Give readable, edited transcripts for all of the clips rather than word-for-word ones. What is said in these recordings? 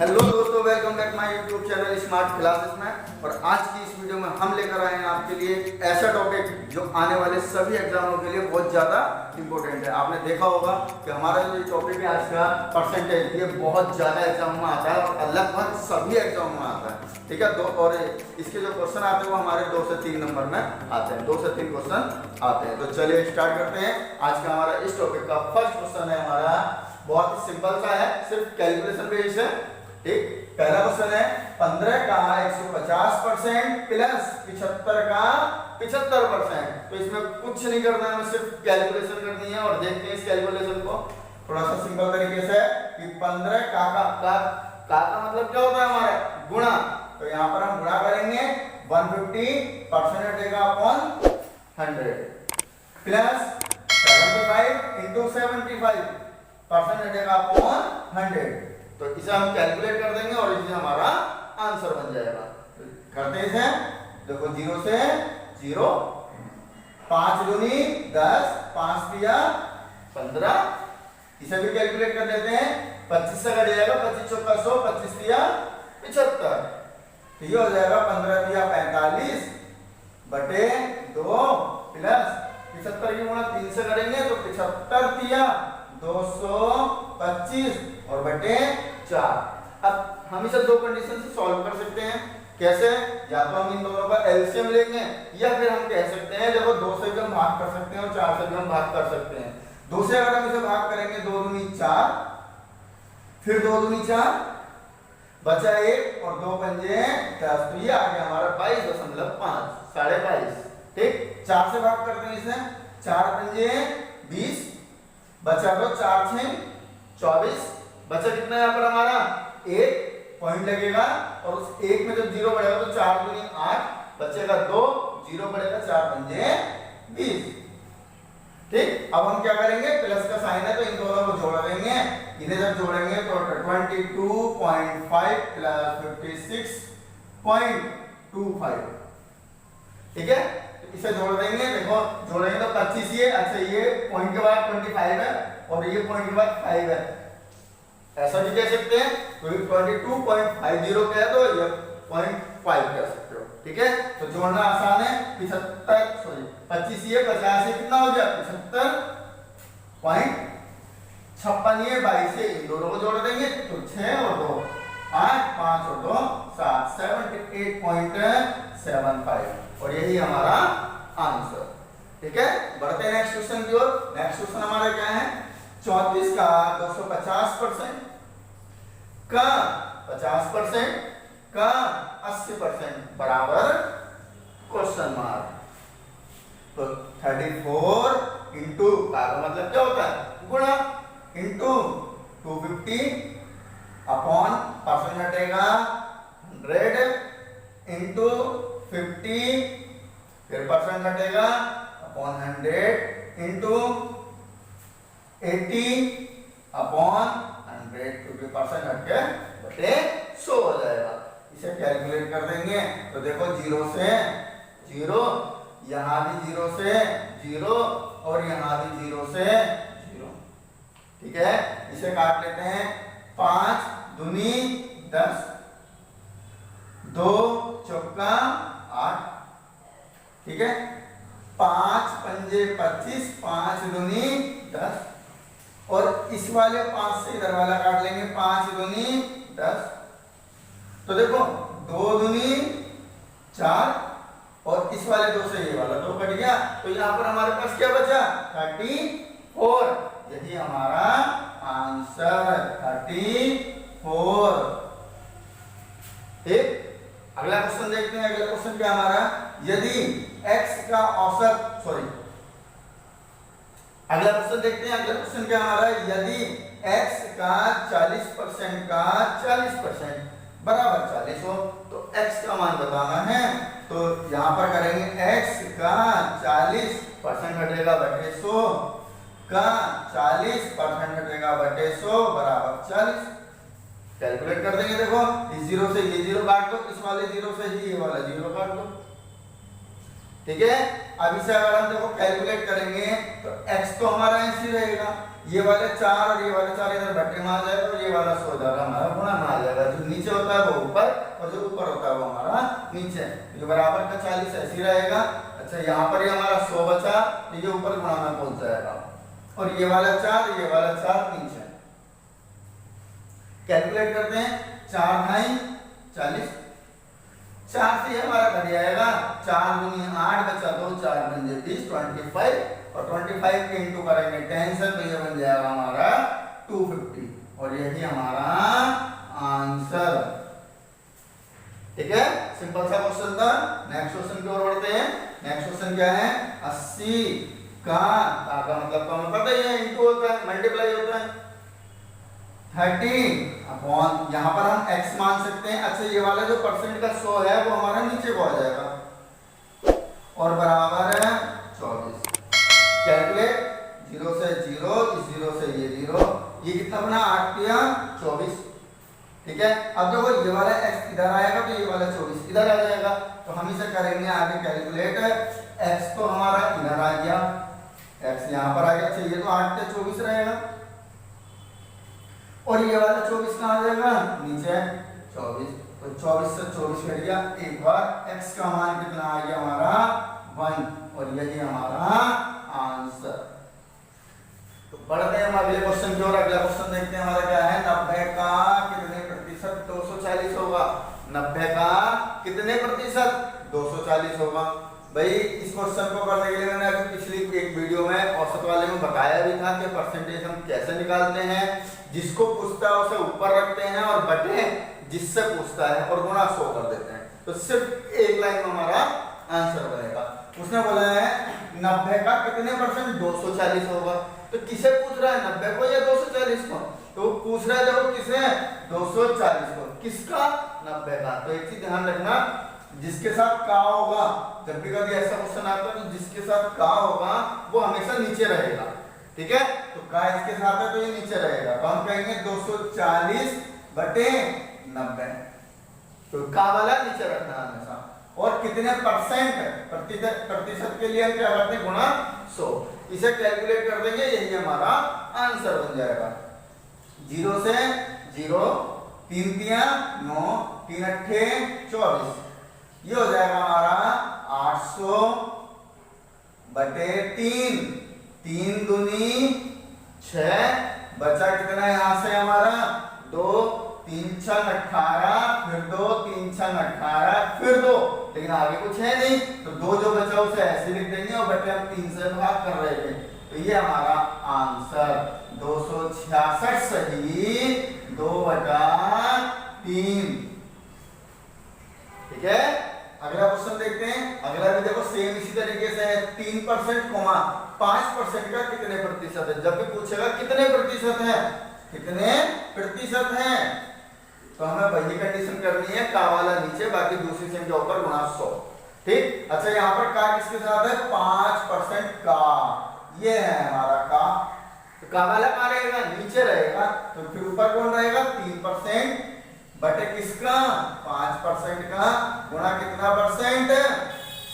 Hello दोस्तों, welcome back my YouTube channel smart classes में। और आज की इस वीडियो में हम लेकर आए हैं आपके लिए एक ऐसा टॉपिक जो आने वाले सभी एग्जामों के लिए बहुत ज़्यादा इंपॉर्टेंट है। आपने देखा होगा कि हमारा जो टॉपिक है आज का परसेंटेज, ये बहुत ज़्यादा एग्जाम में आता है और लगभग सभी एग्जाम में आता है। ठीक है, और इसके जो क्वेश्चन आते हैं वो हमारे 2 से 3 नंबर में आते हैं, 2 से 3 क्वेश्चन आते हैं। तो चलिए स्टार्ट करते हैं। आज का हमारा इस टॉपिक का फर्स्ट क्वेश्चन है हमारा बहुत ही सिंपल सा है, सिर्फ कैलकुलेशन बेस्ड है। ठीक, पहला क्वेश्चन है 15 का 150% प्लस 75 का 75%। तो इसमें कुछ नहीं करना है, हमें सिर्फ कैलकुलेशन करनी है। और देखते हैं इस कैलकुलेशन को थोड़ा सा सिंपल तरीके से कि 15 का मतलब क्या होता है हमारा गुणा। तो यहाँ पर हम गुणा करेंगे 150% हटेगा अपॉन 100 प्लस 75 इंटू 75% हटेगा अपॉन 100। तो इसे हम कैलकुलेट कर देंगे और इसे हमारा आंसर बन जाएगा। तो करते हैं, देखो 0 से 0, 5 दूनी 10, 5 दिया 15, इसे भी कैलकुलेट कर लेते हैं। 25 से कट जाएगा, 25 चौका 100, 25 दिया 75। तो ये हो जाएगा 15 दिया 45 बटे 2 प्लस 75 की गुणा 3 से करेंगे तो 75 दिया 225 और बटे 4। अब हम इसे दो कंडीशन से सॉल्व कर सकते हैं। कैसे? या तो हम इन दोनों का एलसीएम लेंगे या फिर हम कह सकते हैं देखो 2 से भी हम भाग कर सकते हैं और 4 से भी हम भाग कर सकते हैं। 2 से अगर हम इसे भाग करेंगे 2 दूनी 4, फिर 2 दूनी 4 बचा 1 और 2 पंजे 10। तो ये आ गया हमारा 22.5, 22.5। ठीक, 4 से भाग करते हैं इसे, 4 पंजे 20 बचा तो 4 6 24। बचा कितना यहाँ पर हमारा 1 पॉइंट लगेगा और उस 1 में जब 0 बढ़ेगा तो 4 दूनी 8 बचेगा 2, 0 बढ़ेगा 4 पंजे 20। ठीक, अब हम क्या करेंगे, प्लस का साइन है तो इन दोनों को जोड़ देंगे। इन्हें जब जोड़ेंगे तो 22.5 प्लस 56.25। ठीक है, इसे जोड़ देंगे। देखो जोड़ेंगे तो 25 ये, अच्छा ये पॉइंट के बाद 25 है और ये पॉइंट के बाद 5 है, ऐसा भी कह सकते हैं। तो 22.50 कह दो, ये 0.5 कह सकते हो। ठीक है, तो जोड़ना आसान है। 25 ये 50 से कितना हो गया 75.56 ये 22 से इन दोनों को जोड़ देंगे तो 6 और 2 8, 5 और 2 7, 78.75 और यही हमारा आंसर। ठीक है, बढ़ते हैं नेक्स्ट क्वेश्चन की ओर। नेक्स्ट क्वेश्चन हमारा क्या है, 34 का 250% का 50% का 80% बराबर क्वेश्चन मार्क। तो 34 इंटू का मतलब क्या होता है गुणा, इंटू 250 अपॉन परसेंट हटेगा 100 इंटू 50 फिर परसेंट हटेगा अपॉन 100 इंटू 80 अपॉन 100 क्योंकि परसेंट हटके बटे 100 हो जाएगा। इसे कैलकुलेट कर देंगे तो देखो 0 से 0, यहाँ भी 0 से 0 और यहाँ भी 0 से 0। ठीक है, इसे काट लेते हैं। 5 दूनी 10, 2 चौका 8। ठीक है, 5 पंजे 25, 5 दूनी 10 और इस वाले 5 से इधर वाला काट लेंगे, 5 दूनी 10। तो देखो 2 दूनी 4 और इस वाले 2 से ये वाला 2 कट गया। तो यहाँ पर हमारे पास क्या बचा 34। यही हमारा आंसर 34। ठीक, अगला क्वेश्चन देखते हैं। अगला क्वेश्चन क्या हमारा, यदि x का औसत अगला क्वेश्चन देखते हैं। अगला क्वेश्चन क्या हमारा, यदि x का 40% का 40% बराबर 40 हो तो x का मान बताना है। तो यहाँ पर करेंगे x का 40% घटेगा बटे 100 का 40% घटेगा बटे 100 बराबर 40। कैलकुलेट कर देंगे। देखो इस 0 से ये 0 काट दो, इस वाले 0 से ये वाला 0 काट दो। ठीक है। अब इसे अगर हम देखो कैलकुलेट करेंगे तो x तो हमारा ऐसे ही रहेगा, ये वाले 4 और ये वाले 4 इधर बटे में आ जाएगा, तो ये वाला 100 जाएगा हमारा गुणा में आ जाएगा, जो नीचे होता है वो ऊपर और जो ऊपर होता है वो हमारा नीचे, ये बराबर का 40 ऐसे ही रहेगा। अच्छा यहाँ पर ये हमारा 100 बचा, तो ये ऊपर गुणा में पहुंच जाएगा, और ये वाला 4 ये वाला 4 नीचे। कैलकुलेट करते हैं, 4 ढाई 40, 4 से हमारा घट जाएगा, 4 दूनी 8 बचा 2, 4 बन जाए 20, 25, और 25 के इंटू करेंगे 10 से, तो ये बन जाएगा हमारा 250, और यही हमारा आंसर। ठीक है, सिंपल सा क्वेश्चन था। नेक्स्ट क्वेश्चन की ओर बढ़ते हैं। नेक्स्ट क्वेश्चन क्या है, 80 का मतलब तो हमें पता ही है, इंटू होता है, मल्टीप्लाई होता है, 30 अपॉन, यहाँ पर हम x मान सकते हैं। अच्छा ये वाला जो परसेंट का 100 है वो हमारा नीचे को आ जाएगा, और बराबर है 24। कैलकुलेट, 0 से 0, 0 से ये 0, ये कितना बना 8 या 24। ठीक है, अब देखो ये वाला x इधर आएगा तो ये वाला 24 इधर आ जाएगा, तो हम इसे करेंगे आगे कैलकुलेट। x तो हमारा इधर आ गया, x यहाँ पर आ गया। अच्छा ये तो 8 से 24 रहेगा, और ये वाला 24 कहाँ आ जाएगा, नीचे 24, तो 24 से 24 कट गया। एक बार x का मान कितना आ गया हमारा 1, और यही हमारा आंसर। तो बढ़ते हैं हम अगले क्वेश्चन की ओर। अगला क्वेश्चन देखते हैं हमारा क्या है, 90 का कितने प्रतिशत 240 होगा। 90 का कितने प्रतिशत 240 होगा। भाई इस क्वेश्चन को करने के लिए मैंने अभी पिछली एक वीडियो में औसत वाले में बताया भी था कि परसेंटेज हम कैसे निकालते हैं। जिसको पूछता है उसे ऊपर रखते हैं और बटे जिससे पूछता है और गुणा 100 कर देते हैं, तो सिर्फ एक लाइन में हमारा आंसर बनेगा। उसने बोला है 90 का कितने परसेंट 240 होगा। तो किसे पूछ रहा है, 90 को या 240 को? तो पूछ रहा है देखो किसे, 240 को। किसका, 90 का। तो एक चीज ध्यान रखना, जिसके साथ का होगा, जब भी कभी ऐसा क्वेश्चन आता है तो जिसके साथ का होगा वो हमेशा नीचे रहेगा। ठीक है, तो का इसके साथ है तो ये नीचे रहेगा, तो हम कहेंगे 240 बटे 90, तो का वाला नीचे रखना हमेशा। और कितने परसेंट प्रतिशत के लिए हम क्या करते हैं, गुणा 100। इसे कैलकुलेट कर देंगे, यही हमारा आंसर बन जाएगा। 0 से 0, 3 तिया 9, 3 अट्ठे 24, ये हो जाएगा हमारा 800 बटे 3, 3 दूनी 6, बचा कितना यहाँ से हमारा 2, 3 6 18, फिर 2 3 6 18, फिर 2, लेकिन आगे कुछ है नहीं, तो 2 जो बचा उसे ऐसे लिख देंगे, और बटे हम 3 से भाग कर रहे थे, तो ये हमारा आंसर 266 सही 2/3। ठीक है, अगला क्वेश्चन देखते हैं। अगला भी देखो सेम इसी तरीके से है, 3% 5% का कितने प्रतिशत है। जब भी पूछेगा कितने प्रतिशत है, कितने प्रतिशत है, तो हमें वही कंडीशन करनी है, का वाला नीचे, बाकी दूसरी संख्या ऊपर गुणा 100। ठीक, अच्छा यहाँ पर का किसके साथ है, 5% का, ये है हमारा का, तो का वाला कहाँ रहेगा, नीचे रहेगा, तो फिर ऊपर कौन रहेगा, 3% बटे किसका, 5% का, गुणा कितना परसेंट,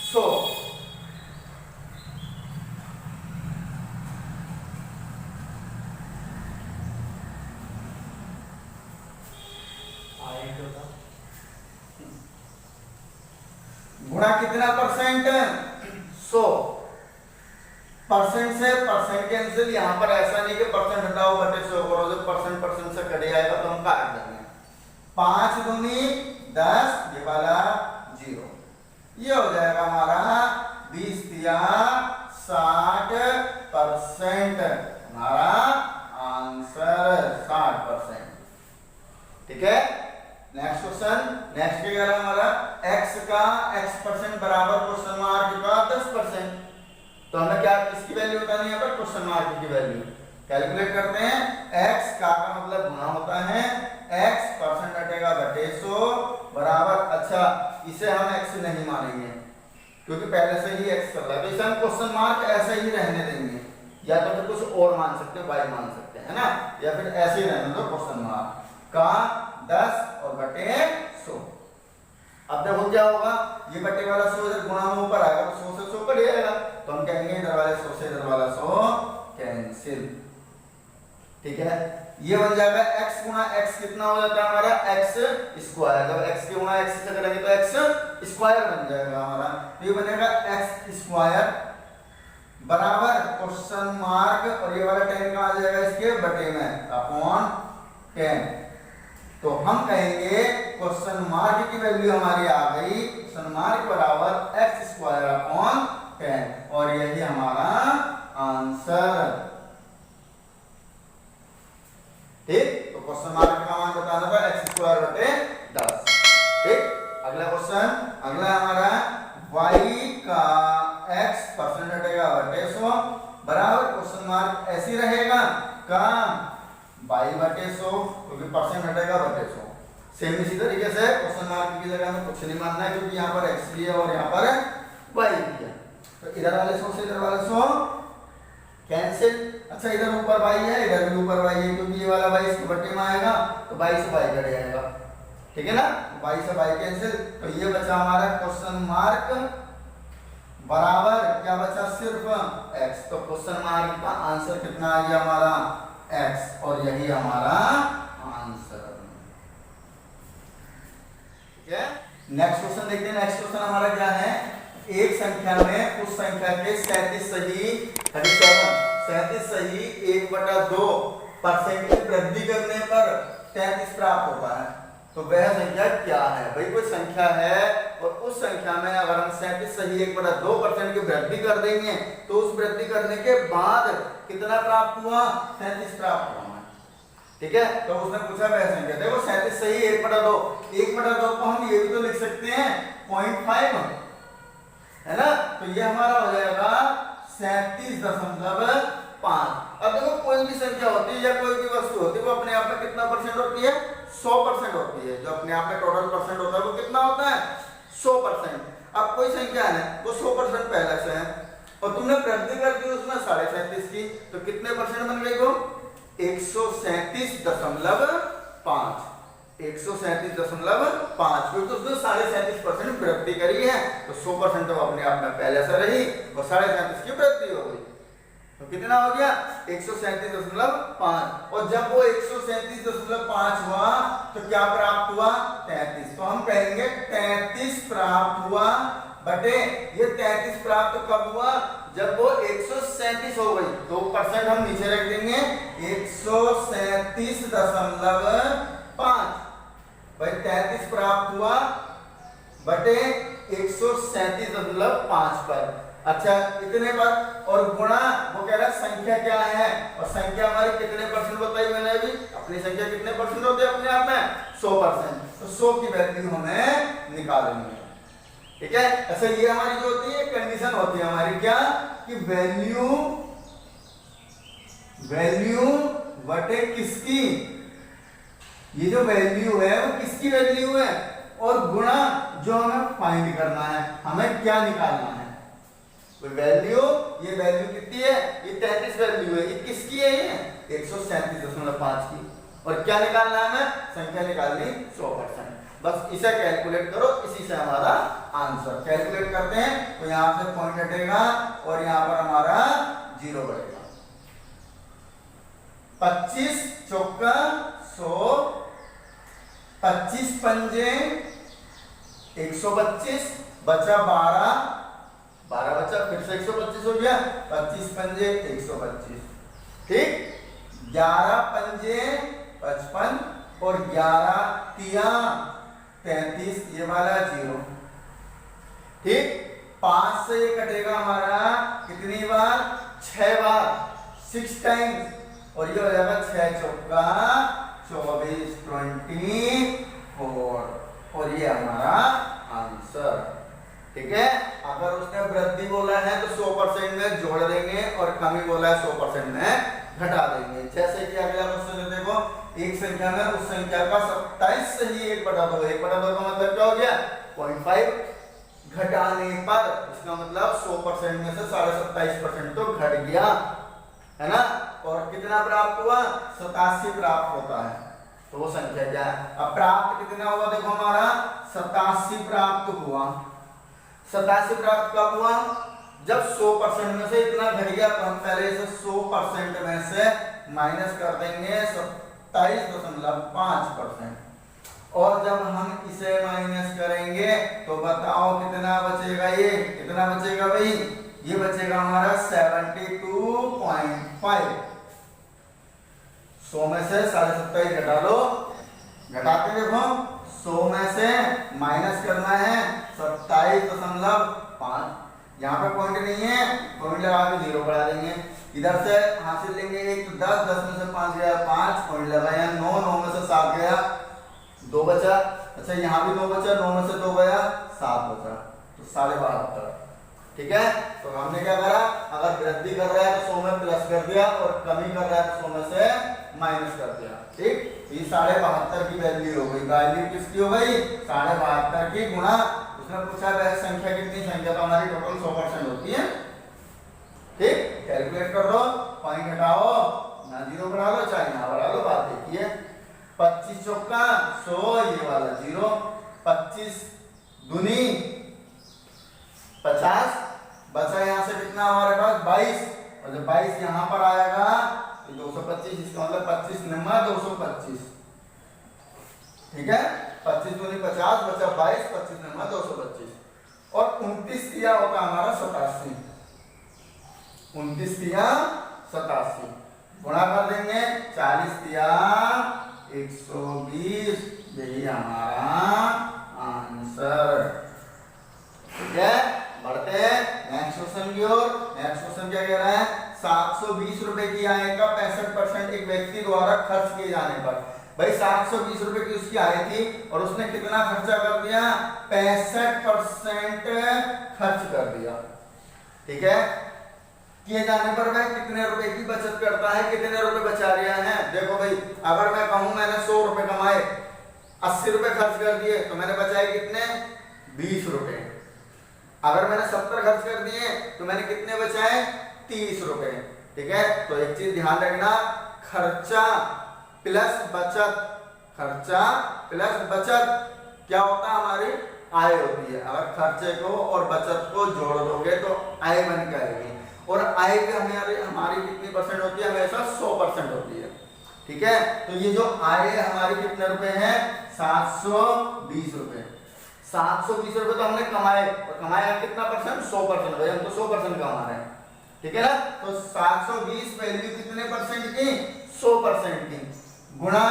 100। गुणा कितना परसेंट, 100। परसेंट से परसेंट कैंसिल, यहाँ पर ऐसा नहीं कि परसेंट हटाओ बटे 100 करो, जब परसेंट से कट जाएगा तो हम काट देंगे। 5 दूनी 10, ये वाला 0, ये हो जाएगा हमारा 20 तिया 60%, हमारा आंसर 60%। ठीक है, नेक्स्ट क्वेश्चन। नेक्स्ट क्या है हमारा, x का x% बराबर क्वेश्चन मार्क का 10%। तो हमें क्या किसकी वैल्यू बतानी है, यहाँ पर क्वेश्चन मार्क की वैल्यू। कैलकुलेट करते हैं, x का मतलब गुणा होता है, x परसेंट हटेगा बटे 100 बराबर, अच्छा इसे हम x नहीं मानेंगे क्योंकि पहले से ही x चल रहा है, तो इसे हम क्वेश्चन मार्क ऐसे ही रहने देंगे, या तो फिर कुछ और मान सकते हैं, y मान सकते हैं, है ना, या फिर ऐसे ही रहने दो क्वेश्चन मार्क का 10 और बटे 100। अब देखो क्या होगा, ये बटे वाला 100 जब गुणा में ऊपर आएगा तो 100 से कट जाएगा, तो हम कहेंगे इधर वाले 100 से इधर वाला 100 कैंसिल। ठीक है, ये बन जाएगा x गुना x कितना हो जाता है हमारा x स्क्वायर। जब x के गुना x से करेंगे तो x स्क्वायर बन जाएगा हमारा, तो ये बनेगा x स्क्वायर बराबर क्वेश्चन मार्क, और ये वाला 10 कहाँ आ जाएगा इसके बटे में, अपॉन 10। तो हम कहेंगे क्वेश्चन मार्क की वैल्यू हमारी आ गई, क्वेश्चन मार्क बराबर x स्क्वायर अपॉन 10, और यही हमारा आंसर। ठीक, तो क्वेश्चन मार्क का मान बताना था x स्क्वायर बटे 10। ठीक, अगला क्वेश्चन, अगला हमारा y का x परसेंट हटेगा बटे 100 बराबर क्वेश्चन मार्क ऐसे रहेगा का y बटे 100, क्योंकि परसेंट हटेगा बटे 100। सेम इसी तरीके से क्वेश्चन मार्क की जगह में कुछ नहीं मानना है, क्योंकि यहाँ पर x भी है और यहाँ पर y भी है, तो इधर वाले 100 से इधर वाले 100 कैंसिल। अच्छा, इधर ऊपर y है, इधर भी ऊपर y है, क्योंकि ये वाला y इसके बटे में आएगा, तो y से y कट जाएगा। ठीक है ना, y से y कैंसिल, तो ये बचा हमारा क्वेश्चन मार्क बराबर क्या बचा, सिर्फ x। तो क्वेश्चन मार्क का आंसर कितना आ गया हमारा x, और यही हमारा आंसर। ठीक है, नेक्स्ट क्वेश्चन देखते हैं। नेक्स्ट क्वेश्चन हमारा क्या है, एक संख्या में उस संख्या के 37 सही 1/2% की वृद्धि करने पर 33 प्राप्त होता है, तो वह संख्या क्या है। भाई कोई संख्या है और उस संख्या में अगर हम 37 सही 1/2% की वृद्धि कर देंगे, तो उस वृद्धि करने के बाद कितना प्राप्त हुआ, 37 प्राप्त हुआ। ठीक है, तो उसने पूछा वह संख्या, देखो 37 सही 1/2 को हम ये भी तो लिख सकते हैं 0.5, है ना, तो ये हमारा हो जाएगा 37.5। अब देखो कोई भी संख्या होती है या कोई भी वस्तु होती है, वो अपने आप में कितना परसेंट होती है, 100% होती है। जो अपने आप में टोटल परसेंट होता है वो कितना होता है, 100%। अब कोई संख्या है वो 100% पहले से है, और तुमने वृद्धि कर दी उसमें 37.5 की, तो कितने परसेंट बन गई वो, 137.5। 137.5, क्योंकि उसने 37.5% वृद्धि करी है, तो 100% तो अपने आप में पहले से रही और 37.5 की वृद्धि हो गई, तो कितना हो गया 137.5। और जब वो 137.5 हुआ तो क्या प्राप्त हुआ, 33। तो हम कहेंगे 33 प्राप्त हुआ बटे, ये 33 प्राप्त कब हुआ, जब वो 137 हो गई, तो परसेंट हम नीचे रख देंगे 137.5। भाई 33 प्राप्त हुआ बटे 137.5 पर। अच्छा, इतने पर, और गुणा वो कह रहा है संख्या क्या है, और संख्या हमारी कितने परसेंट बताई मैंने अभी, अपनी संख्या कितने परसेंट होती है अपने आप में, 100%। तो 100 की वैल्यू हमें निकालनी है। ठीक है, ऐसे ये हमारी जो होती है कंडीशन होती है हमारी क्या, कि वैल्यू बटे किसकी, ये जो वैल्यू है वो किसकी वैल्यू है, और गुणा जो हमें फाइंड करना है, हमें क्या निकालना है, वैल्यू, ये वैल्यू कितनी है, ये 33 वैल्यू है, ये किसकी है, ये 137.5 की, और क्या निकालना है हमें, संख्या निकालनी 100%। बस इसे कैलकुलेट करो, इसी से हमारा आंसर। कैलकुलेट करते हैं तो यहां से पॉइंट हटेगा और यहां पर हमारा 0 बढ़ेगा। 25 चौका 100, 25 पंजे 125, बचा 12 बचा, फिर से 125 हो गया, 25 पंजे 125। ठीक, 11 पंजे 55 और 11 तिया 33, ये वाला 0। ठीक, 5 से ये कटेगा हमारा कितनी बार, 6 बार, 6 टाइम्स, और ये हो जाएगा 6 चौका 24, 24, और ये हमारा आंसर। ठीक है, अगर उसने वृद्धि बोला है तो 100% में जोड़ देंगे, और कमी बोला है 100% में घटा देंगे। जैसे कि अगला क्वेश्चन देखो, एक संख्या में उस संख्या का 27 सही 1/2, 1/2 का मतलब क्या हो गया, 0.5 घटाने पर, इसका मतलब 100% में से 27.5% तो घट गया, है ना, और कितना प्राप्त हुआ, 87 प्राप्त होता है, तो वो संख्या क्या है। अब प्राप्त कितना हुआ, देखो हमारा 87 प्राप्त हुआ। 87 प्राप्त कब हुआ, जब 100% में से इतना घट गया तो हम पहले इसे 100% में से माइनस कर देंगे 27.5%। और जब हम इसे माइनस करेंगे तो बताओ कितना बचेगा, ये कितना बचेगा भाई, ये बचेगा हमारा 72.5। 100 में से 27.5 घटा लो, घटाते देखो 100 में से माइनस करना है 27.5। यहाँ पे पॉइंट नहीं है, पॉइंट लगा के 0 बढ़ा देंगे। इधर से हासिल लेंगे 1 तो 10, 10 में से 5 गया 5, पॉइंट लगाया 9, 9 में से 7 गया 2 बचा। अच्छा यहाँ भी 2 बचा, 9 में से 2 गया 7 बचा, तो 72.5। ठीक है, तो हमने क्या करा, अगर वृद्धि कर रहा है तो 100 में प्लस कर दिया और कमी कर रहा है तो 100 में से माइनस कर दिया। ठीक, ये 72.5 की वैल्यू हो गई। वैल्यू किसकी हो गई, 72.5 की गुणा, उसने पूछा वह संख्या कितनी, संख्या तो हमारी टोटल 100% होती है। ठीक, कैलकुलेट कर दो, पॉइंट हटाओ, ना 0 बढ़ा लो चाहे यहाँ बढ़ा लो, बात देखिए 25 चौका 100, ये वाला 0, 25 दूनी 50, बचा यहाँ से कितना हमारे पास 22, और जब 22 यहाँ पर आएगा तो 225, इसका मतलब 25 नंबर 225। ठीक है, 25 दूनी 50, बचा 22, 25 नंबर 225। और 29 दिया होता हमारा 87, 29 दिया 87, गुणा कर देंगे 40 दिया 120, यही हमारा आंसर। ठीक है, बढ़ते हैं नेक्स्ट क्वेश्चन की ओर। नेक्स्ट क्वेश्चन क्या कह रहा है, 720 रुपए की आय का 65% एक व्यक्ति द्वारा खर्च किए जाने पर। भाई 720 रुपए की उसकी आय थी और उसने कितना खर्चा कर दिया, 65% खर्च कर दिया। ठीक है, किए जाने पर वह कितने रुपए की बचत करता है, कितने रुपए बचा रहा है। देखो भाई, अगर मैं कहूं मैंने 100 रुपए कमाए, 80 रुपए खर्च कर दिए तो मैंने बचाए कितने, 20 रुपए। अगर मैंने 70 खर्च कर दिए तो मैंने कितने बचाए, 30 रुपए। ठीक है, तो एक चीज ध्यान रखना, खर्चा प्लस बचत, खर्चा प्लस बचत क्या होता है, हमारी आय होती है। अगर खर्चे को और बचत को जोड़ दोगे तो आय बन के आएगी, और आय भी हमारी कितनी परसेंट होती है, हमेशा 100% होती है। ठीक है, तो ये जो आय हमारी कितने रुपए है, 720 रुपए। 720 रुपए तो हमने कमाए, और कमाया कितना परसेंट, 100%। भाई हम तो 100% कमा रहे हैं। ठीक है ना, तो 720 वैल्यू कितने परसेंट की, 100% की, गुणा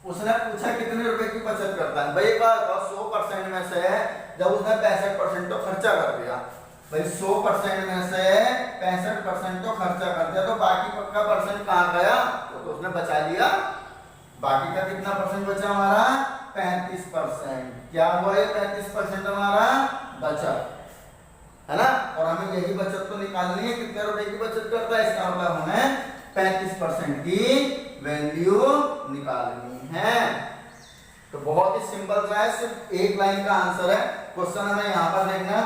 उसने पूछा कितने रुपए की बचत करता है। भाई बात 100% में से जब उसने 65% तो खर्चा कर दिया, भाई 100% में से 65% तो खर्चा कर दिया, तो बाकी का परसेंट कहाँ गया, तो उसने बचा लिया। बाकी का कितना परसेंट बचा हमारा, 35%। क्या हुआ, ये 35% हमारा बचत है ना। और हमें यही बचत तो निकालनी है, कितने रुपए की बचत करता है, इसका मतलब हमें 35% की वैल्यू निकालनी है। तो बहुत ही सिंपल सा है, सिर्फ एक लाइन का आंसर है। क्वेश्चन हमें यहाँ पर देखना,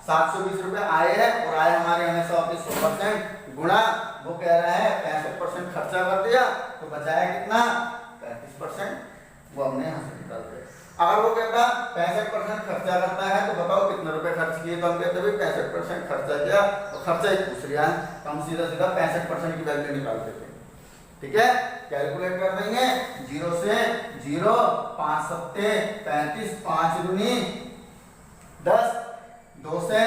720 रुपए आए है और आय हमारे हमेशा होती है 100%, गुणा वो कह रहा है 65% खर्चा कर दिया तो बचाया कितना, 35%, वो हमने यहाँ से निकाल दिया। अगर वो कहता 65% खर्चा करता है तो बताओ कितने रुपए खर्च किए, तो हम कहते भाई 65% खर्चा किया, तो खर्चा ही पूछ रहा है तो हम सीधा सीधा 65% की वैल्यू निकाल देते हैं। ठीक है, कैलकुलेट कर देंगे, 0 से 0, 5 सत्ते 35, 5 दूनी 10, 2 से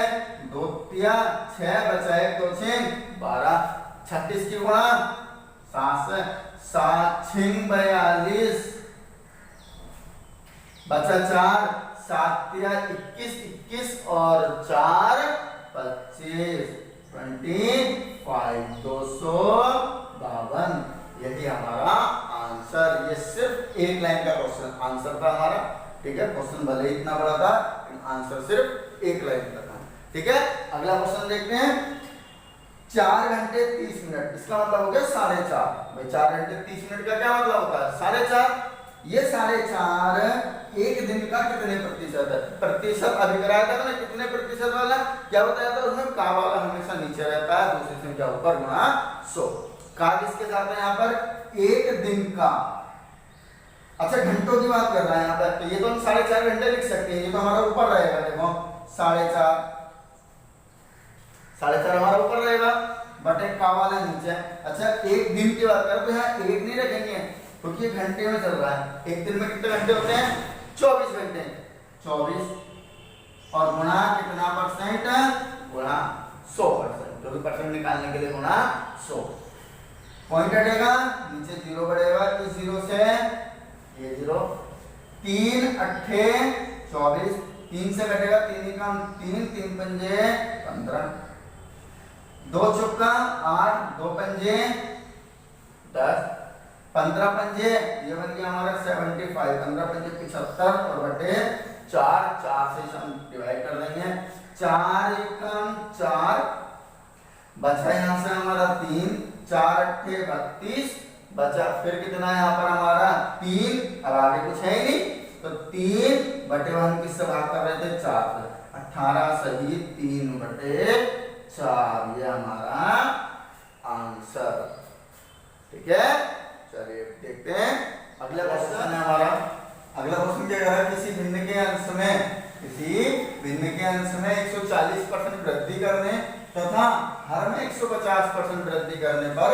2 तिया 6, बचा 1 2 6 12, 36 की गुणा 7 से 7 6 42, बचा 4, 7 तिया 21, 21 और 4 25, 25, 252। यही हमारा आंसर। ये सिर्फ एक लाइन का क्वेश्चन आंसर था हमारा। ठीक है, क्वेश्चन भले ही इतना बड़ा था लेकिन आंसर सिर्फ एक लाइन का था। ठीक है, अगला क्वेश्चन देखते हैं। 4 घंटे 30 मिनट, इसका मतलब हो गया 4.5। भाई 4 घंटे 30 मिनट का क्या मतलब होता है, 4.5। ये 4.5 एक दिन का कितने प्रतिशत है, प्रतिशत अभी कराया था ना, कितने प्रतिशत वाला क्या बताया था उसमें, का वाला हमेशा नीचे रहता है, दूसरी संख्या ऊपर गुणा 100। का किसके साथ है यहाँ पर, एक दिन का। अच्छा घंटों की बात कर रहा है यहाँ पर, तो ये तो हम 4.5 घंटे लिख सकते हैं, ये तो हमारा ऊपर रहेगा। देखो 4.5 4.5 हमारा ऊपर रहेगा बटे का वाला नीचे। अच्छा एक दिन की बात करें तो यहाँ एक नहीं रखेंगे क्योंकि घंटे में चल रहा है। एक दिन में कितने घंटे होते हैं? 24 घंटे। 24 और गुणा कितना परसेंट? गुणा 100%। जो भी परसेंट निकालने के लिए गुणा 100। पॉइंट हटेगा, नीचे 0 बढ़ेगा, इस 0 से ये 0। 3 अट्ठे 24, 3 से घटेगा 3 कम 3, 3 पंजे 15, 2 चौका 8, 2 पंजे 10, 15 पंजे ये बन गया हमारा 75, 15 पंजे 75 और बटे 4, 4 से हम डिवाइड कर देंगे। 4 एकम 4 बचा यहाँ से हमारा 3, 4 अट्ठे 32 बचा, फिर कितना है यहाँ पर हमारा 3, अब आगे कुछ है ही नहीं तो 3 बटे हम किससे भाग कर रहे थे? 4 से। 18 सही 3 बटे 4 ये हमारा आंसर। ठीक है, चलिए देखते हैं अगला क्वेश्चन है हमारा। अगला क्वेश्चन क्या कह रहा है? किसी भिन्न के अंश में 140% वृद्धि करने तथा हर में 150% वृद्धि करने पर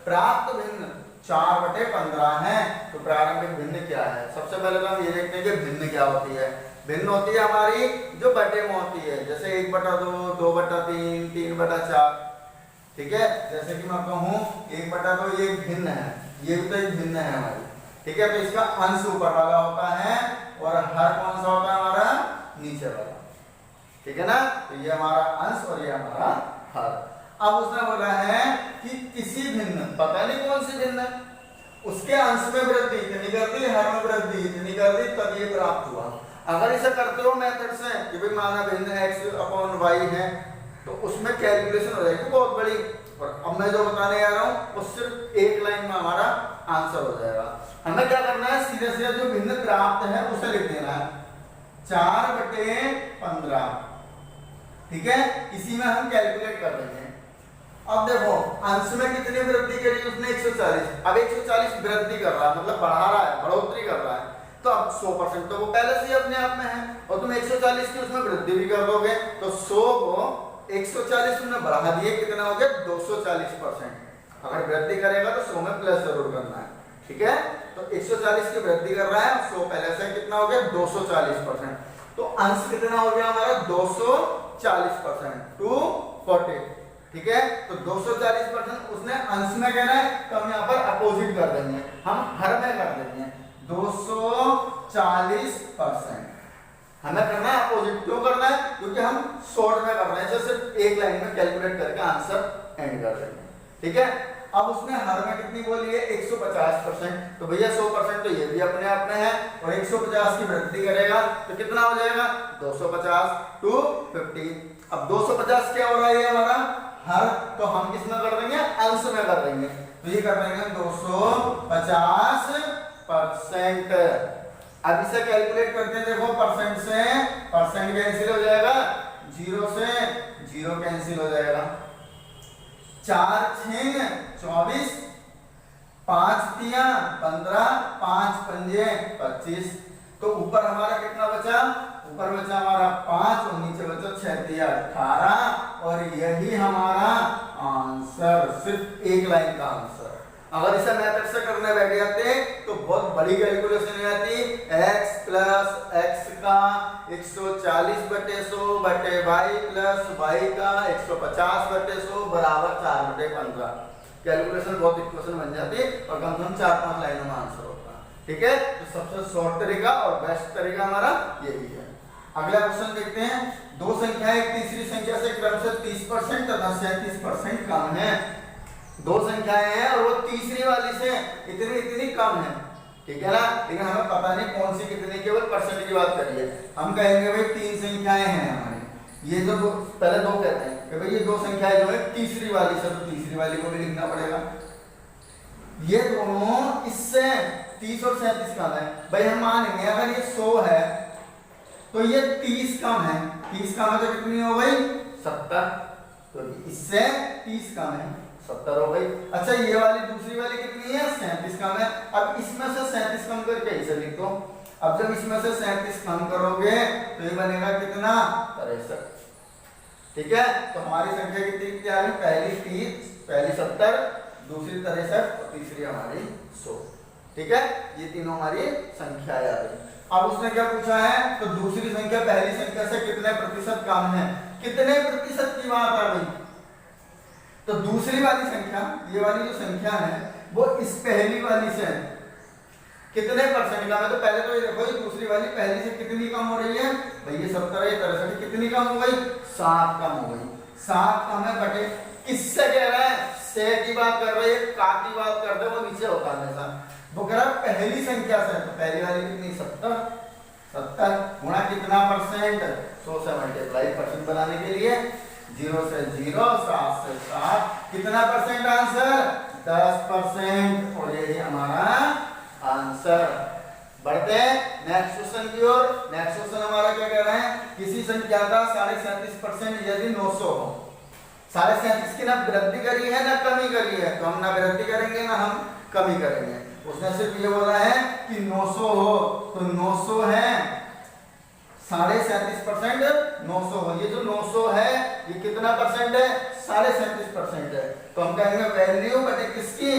प्राप्त भिन्न 4/15 है। तो प्रारंभिक भिन्न क्या है? सबसे पहले तो हम ये देखते हैं कि भिन्न क्या होती है। भिन्न होती है हमारी जो बटे में होती है, जैसे 1/2, 2/3, 3/4। ठीक है, जैसे कि मैं कहूँ 1/2 ये भिन्न है, ये भी तो एक भिन्न है हमारी। ठीक है, तो इसका अंश ऊपर वाला होता है और हर कौन सा होता है? हमारा नीचे वाला। ठीक है ना, तो ये हमारा अंश और ये हमारा हर। अब उसने बोला है कि किसी भिन्न, पता नहीं कौन सी भिन्न, उसके अंश में वृद्धि इतनी कर दी, हर में वृद्धि इतनी कर दी, तब ये प्राप्त हुआ। अगर इसे करते हो मेथड से कि भाई माना भिन्न x/y है तो उसमें कैलकुलेशन हो जाएगी बहुत बड़ी, और अब मैं जो बताने जा रहा हूँ वो सिर्फ एक लाइन में हमारा आंसर हो जाएगा। हमें क्या करना है? सीधे सीधे जो भिन्न प्राप्त है उसे लिख देना है 4/15। ठीक है, इसी में हम कैलकुलेट कर देंगे। अब देखो अंश में कितनी वृद्धि करी उसने? 140। अब 140 वृद्धि कर रहा है मतलब बढ़ा रहा है, बढ़ोतरी कर रहा है, तो अब 100% तो वो पहले से ही अपने आप में है और तुम 140 की उसमें वृद्धि भी कर दोगे तो 100 को 140 तुमने बढ़ा दिए, कितना हो गया? 240%। अगर वृद्धि करेगा तो 100 में प्लस जरूर करना है। ठीक है, तो 140 की वृद्धि कर रहा है, 100 पहले से कितना हो गया? 240%। तो अंश कितना हो गया हमारा? 240%, 240। ठीक है, तो 240% उसने अंश में कहना है तो हम यहाँ पर अपोजिट कर देंगे, हम हर में कर देंगे 240%। हमें करना है अपोजिट। क्यों करना है? क्योंकि हम शॉर्ट में कर रहे हैं, सिर्फ एक लाइन में कैलकुलेट करके आंसर एंड कर देंगे। ठीक है, अब उसने हर में कितनी बोली है? 150%। तो भैया 100% तो ये भी अपने आप में है और 150 की वृद्धि करेगा तो कितना हो जाएगा? 250 टू 50। अब 250 क्या हो रहा है? ये हमारा हर, तो हम किस में कर देंगे? अंश में कर देंगे। तो ये कर देंगे 250%। अब इसे कैलकुलेट करते हैं, देखो परसेंट से परसेंट कैंसिल हो जाएगा, 0 से 0 कैंसिल हो जाएगा। 4 6 24, 5 3 15, 5 पंजे 25। तो ऊपर हमारा कितना बचा? ऊपर बचा हमारा 5 और नीचे बचा 6 3 18 और यही हमारा आंसर, सिर्फ एक लाइन का आंसर। अगर इसे मेथड से करने बैठ जाते तो बहुत बड़ी कैलकुलेशन हो जाती। x प्लस x का 140/100 बटे y प्लस y का 150/100 बराबर 4/15। कैलकुलेशन बहुत इक्वेशन बन जाती और कम से कम 4-5 लाइनों में आंसर होता। ठीक है, तो सबसे शॉर्ट तरीका और बेस्ट तरीका हमारा यही है। अगला क्वेश्चन देखते हैं। दो संख्याएं एक तीसरी संख्या से क्रमशः 30% तथा 37% कम है। दो संख्याएं हैं और वो तीसरी वाली से इतनी इतनी कम है। ठीक है ना, लेकिन हमें पता नहीं कौन सी कितनी, केवल परसेंट की बात करिए। हम कहेंगे भाई 3 संख्याएं हैं हमारी, ये जो पहले 2 कहते हैं कि भाई ये 2 संख्याएं जो है तीसरी वाली से, तो तीसरी वाली को भी लिखना पड़ेगा। ये दोनों इससे 30 और 37 कम है। भाई हम मानेंगे अगर ये 100 है तो ये 30 कम है, 30 कम है तो कितनी हो गई? 70। तो इससे 30 कम है, 70 हो गई। अच्छा ये वाली दूसरी वाली कितनी है? 37 कम है। अब इसमें से 37 कम करके इसे लिख दो। अब जब इसमें से 37 कम करोगे तो ये बनेगा कितना? 63। ठीक है, तो हमारी संख्या कितनी आ रही, पहली 30, पहली 70, दूसरी 63 और तीसरी हमारी 100। ठीक है, ये तीनों हमारी संख्या आ गई। अब उसने क्या पूछा है, तो दूसरी संख्या पहली संख्या से कितने प्रतिशत कम है, कितने प्रतिशत की बात आ गई। तो दूसरी वाली संख्या, ये वाली जो संख्या है वो इस पहली वाली से कितने परसेंट कम है। तो पहले तो ये देखो, ये दूसरी वाली पहली से कितनी कम हो रही है भाई, ये 70 ये 63 कितनी कम हो गई, 7 कम हो गई। 7 कम है बटे किससे कह रहा है, से की बात कर रहे हैं, का की बात कर रहे, वो नीचे होता है हमेशा। वो कह रहा है पहली संख्या से, तो पहली वाली कितनी 70 गुणा कितना परसेंट, 100 से मल्टीप्लाई परसेंट बनाने के लिए 0 से 0, 7 से 7, कितना परसेंट आंसर, 10%। और यही हमारा आंसर। बढ़ते हैं नेक्स्ट क्वेश्चन की ओर। नेक्स्ट क्वेश्चन हमारा क्या कह रहे हैं, किसी संख्या का 37.5% यदि 900 हो। 37.5 की ना वृद्धि करी है ना कमी करी है, तो हम ना वृद्धि करेंगे ना हम कमी करेंगे। उसने सिर्फ ये बोला है कि 900 हो, तो 900 है 37.5% 900 हो। ये जो 900 है ये कितना परसेंट है, 37.5% है। तो हम कहेंगे वैल्यू बटे किसकी,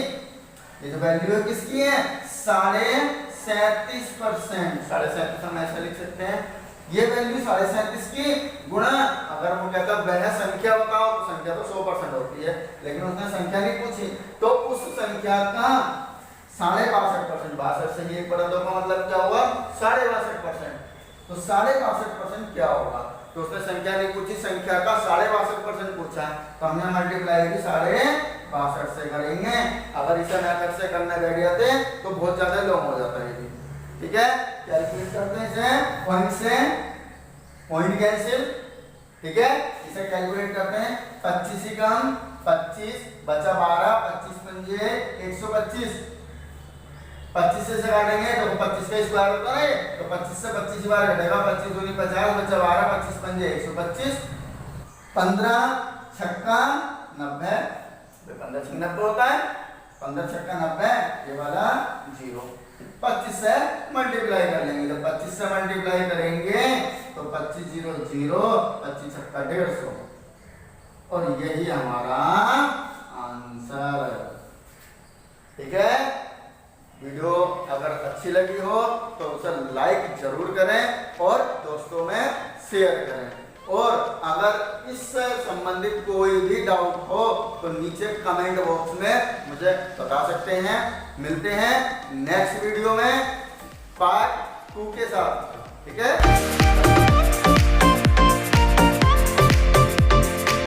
ये जो वैल्यू है किसकी है, 37.5%। 37.5 हम ऐसा लिख सकते हैं, ये वैल्यू 37.5 की गुणा, अगर वो कहता वह संख्या बताओ तो संख्या तो 100% होती है, लेकिन उसने संख्या नहीं पूछी, तो उस संख्या का 62.5%, 62 से एक बड़ा 2 का मतलब क्या हुआ 62.5%। तो 62.5% क्या होगा, तो उसने संख्या नहीं पूछी, संख्या का 62.5% पूछा, तो हमने मल्टीप्लाई भी 62.5 से करेंगे। अगर इसे मेथड से करने बैठ जाते तो बहुत ज्यादा लॉन्ग हो जाता है। ठीक है, कैलकुलेट करते हैं इसे, पॉइंट कैंसिल। ठीक है, इसे कैलकुलेट करते हैं, 25 ही कम 25 बचा 12, 25 पंजे 125, 25 से काटेंगे तो 25 का स्क्वायर होता है, तो 25 से 25 बार घटेगा, 25 दूनी 50 बचा 12, 25 पंजे 125, 15 छक्का 90, 15 छक्का 90 होता है, 15 छक्का 90, ये वाला 0। 25 से मल्टीप्लाई कर लेंगे, तो 25 से मल्टीप्लाई करेंगे तो 25 0 0, 25 छक्का 150, और यही हमारा आंसर। ठीक है, वीडियो अगर अच्छी लगी हो तो उसे लाइक जरूर करें और दोस्तों में शेयर करें, और अगर इससे संबंधित कोई भी डाउट हो तो नीचे कमेंट बॉक्स में मुझे बता सकते हैं। मिलते हैं नेक्स्ट वीडियो में पार्ट 2 के साथ। ठीक है।